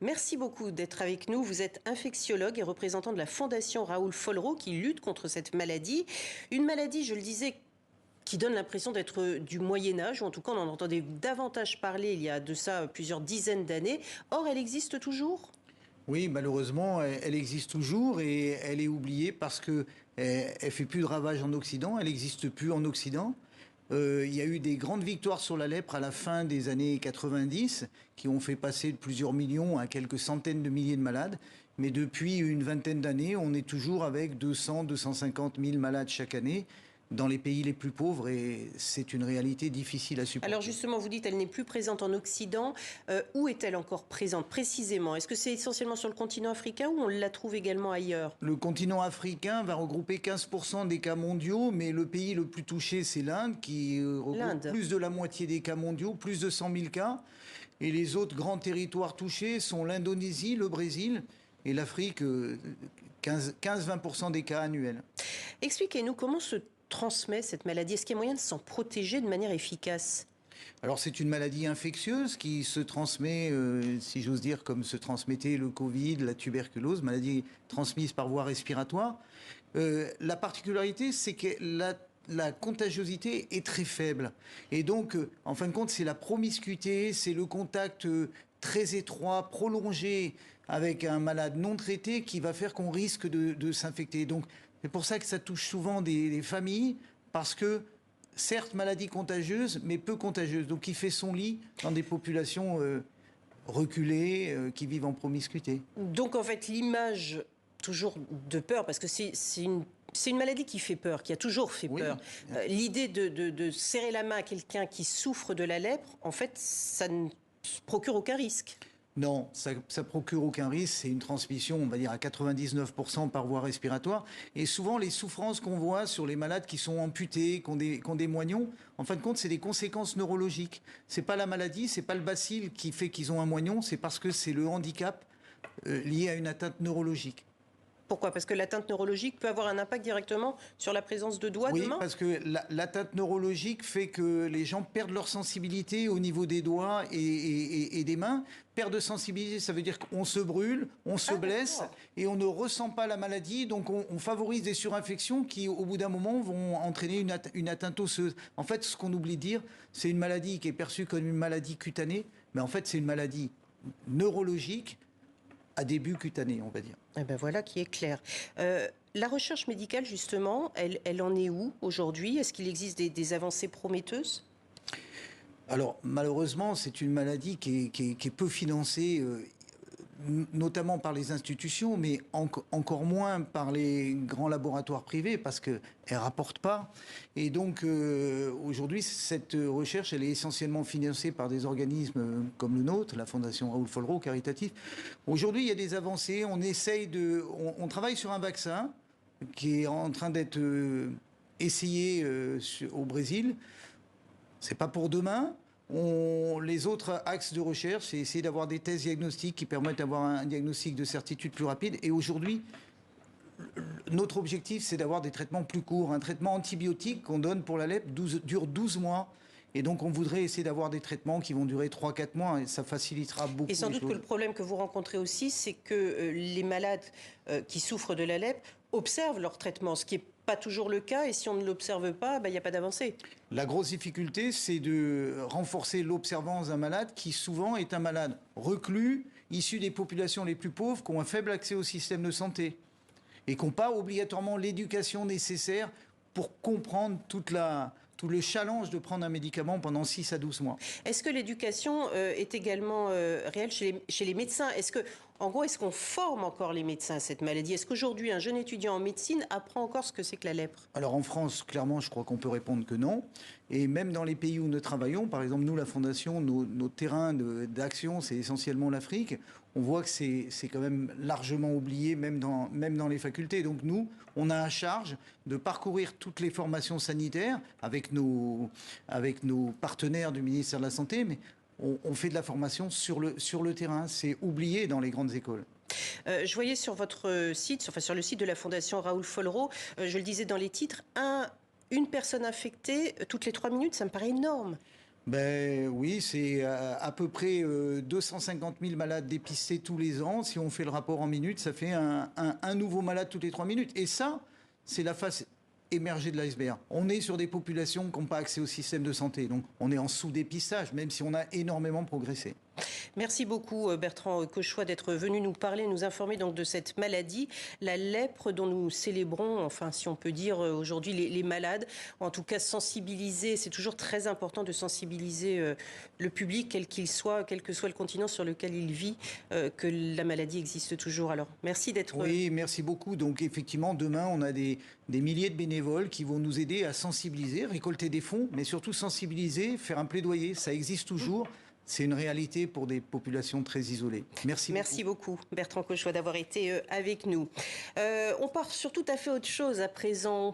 Merci beaucoup d'être avec nous. Vous êtes infectiologue et représentant de la Fondation Raoul Follereau qui lutte contre cette maladie. Une maladie, je le disais, qui donne l'impression d'être du Moyen-Âge, ou en tout cas on en entendait davantage parler il y a de ça plusieurs dizaines d'années. Or, elle existe toujours ? Oui, malheureusement, elle existe toujours et elle est oubliée parce que elle fait plus de ravages en Occident, elle n'existe plus en Occident. Il y a eu des grandes victoires sur la lèpre à la fin des années 90 qui ont fait passer de plusieurs millions à quelques centaines de milliers de malades. Mais depuis une vingtaine d'années, on est toujours avec 200, 250 000 malades chaque année dans les pays les plus pauvres et c'est une réalité difficile à supporter. Alors justement, vous dites qu'elle n'est plus présente en Occident. Où est-elle encore présente précisément ? Est-ce que c'est essentiellement sur le continent africain ou on la trouve également ailleurs ? Le continent africain va regrouper 15% des cas mondiaux, mais le pays le plus touché, c'est l'Inde, qui regroupe plus de la moitié des cas mondiaux, plus de 100 000 cas. Et les autres grands territoires touchés sont l'Indonésie, le Brésil et l'Afrique, 15-20% des cas annuels. Expliquez-nous comment se transmet cette maladie. Est-ce qu'il y a moyen de s'en protéger de manière efficace ? Alors c'est une maladie infectieuse qui se transmet, si j'ose dire, comme se transmettait le Covid, la tuberculose, maladie transmise par voie respiratoire. La particularité, c'est que la contagiosité est très faible. Et donc, en fin de compte, c'est la promiscuité, c'est le contact très étroit, prolongé avec un malade non traité qui va faire qu'on risque de s'infecter. Donc, c'est pour ça que ça touche souvent des familles, parce que certes, maladie contagieuse, mais peu contagieuse. Donc, il fait son lit dans des populations reculées, qui vivent en promiscuité. Donc, en fait, l'image, toujours de peur, parce que c'est une maladie qui fait peur, qui a toujours fait peur. L'idée de serrer la main à quelqu'un qui souffre de la lèpre, en fait, ça ne procure aucun risque. Non, ça procure aucun risque. C'est une transmission, on va dire, à 99% par voie respiratoire. Et souvent, les souffrances qu'on voit sur les malades qui sont amputés, qui ont des moignons, en fin de compte, c'est des conséquences neurologiques. C'est pas la maladie, c'est pas le bacille qui fait qu'ils ont un moignon, c'est parce que c'est le handicap lié à une atteinte neurologique. Pourquoi ? Parce que l'atteinte neurologique peut avoir un impact directement sur la présence de doigts, de mains ? Oui, parce que l'atteinte neurologique fait que les gens perdent leur sensibilité au niveau des doigts et des mains. Perte de sensibilité, ça veut dire qu'on se brûle, on se blesse et on ne ressent pas la maladie. Donc on favorise des surinfections qui, au bout d'un moment, vont entraîner une atteinte osseuse. En fait, ce qu'on oublie de dire, c'est une maladie qui est perçue comme une maladie cutanée, mais en fait, c'est une maladie neurologique à début cutané, on va dire. Eh ben voilà qui est clair. La recherche médicale, justement, elle en est où aujourd'hui ? Est-ce qu'il existe des avancées prometteuses ? Alors, malheureusement, c'est une maladie qui est peu financée, notamment par les institutions, mais encore moins par les grands laboratoires privés, parce qu'elle ne rapporte pas. Et donc, aujourd'hui, cette recherche, elle est essentiellement financée par des organismes comme le nôtre, la Fondation Raoul Follereau, caritatif. Aujourd'hui, il y a des avancées. On travaille sur un vaccin qui est en train d'être essayé au Brésil. C'est pas pour demain. Les autres axes de recherche, c'est essayer d'avoir des tests diagnostiques qui permettent d'avoir un diagnostic de certitude plus rapide. Et aujourd'hui, notre objectif, c'est d'avoir des traitements plus courts. Un traitement antibiotique qu'on donne pour la lèpre dure 12 mois. Et donc, on voudrait essayer d'avoir des traitements qui vont durer 3-4 mois et ça facilitera beaucoup les choses. Et sans doute que le problème que vous rencontrez aussi, c'est que les malades qui souffrent de la lèpre observent leur traitement, ce qui n'est pas toujours le cas. Et si on ne l'observe pas, il n'y a pas d'avancée. La grosse difficulté, c'est de renforcer l'observance d'un malade qui souvent est un malade reclus, issu des populations les plus pauvres, qui ont un faible accès au système de santé et qui n'ont pas obligatoirement l'éducation nécessaire pour comprendre tout le challenge de prendre un médicament pendant 6 à 12 mois. Est-ce que l'éducation est également réelle chez les médecins ? En gros, est-ce qu'on forme encore les médecins à cette maladie ? Est-ce qu'aujourd'hui, un jeune étudiant en médecine apprend encore ce que c'est que la lèpre ? Alors en France, clairement, je crois qu'on peut répondre que non. Et même dans les pays où nous travaillons, par exemple, nous, la Fondation, nos terrains d'action, c'est essentiellement l'Afrique. On voit que c'est quand même largement oublié, même dans les facultés. Donc nous, on a à charge de parcourir toutes les formations sanitaires avec nos partenaires du ministère de la Santé, mais on fait de la formation sur le terrain. C'est oublié dans les grandes écoles. Je voyais sur votre site, sur le site de la Fondation Raoul Follereau, je le disais dans les titres, une personne infectée toutes les 3 minutes, ça me paraît énorme. Ben oui, c'est à peu près 250 000 malades dépistés tous les ans. Si on fait le rapport en minutes, ça fait un nouveau malade toutes les 3 minutes. Et ça, c'est la face émergée de l'iceberg. On est sur des populations qui n'ont pas accès au système de santé. Donc on est en sous-dépistage, même si on a énormément progressé. Merci beaucoup Bertrand Cauchois d'être venu nous parler, nous informer donc de cette maladie, la lèpre dont nous célébrons, enfin si on peut dire aujourd'hui les malades, en tout cas sensibiliser, c'est toujours très important de sensibiliser le public, quel qu'il soit, quel que soit le continent sur lequel il vit, que la maladie existe toujours. Alors merci d'être... Oui, merci beaucoup. Donc effectivement, demain, on a des milliers de bénévoles qui vont nous aider à sensibiliser, récolter des fonds, mais surtout sensibiliser, faire un plaidoyer. Ça existe toujours. C'est une réalité pour des populations très isolées. Merci beaucoup, Bertrand Cauchois, d'avoir été avec nous. On part sur tout à fait autre chose à présent.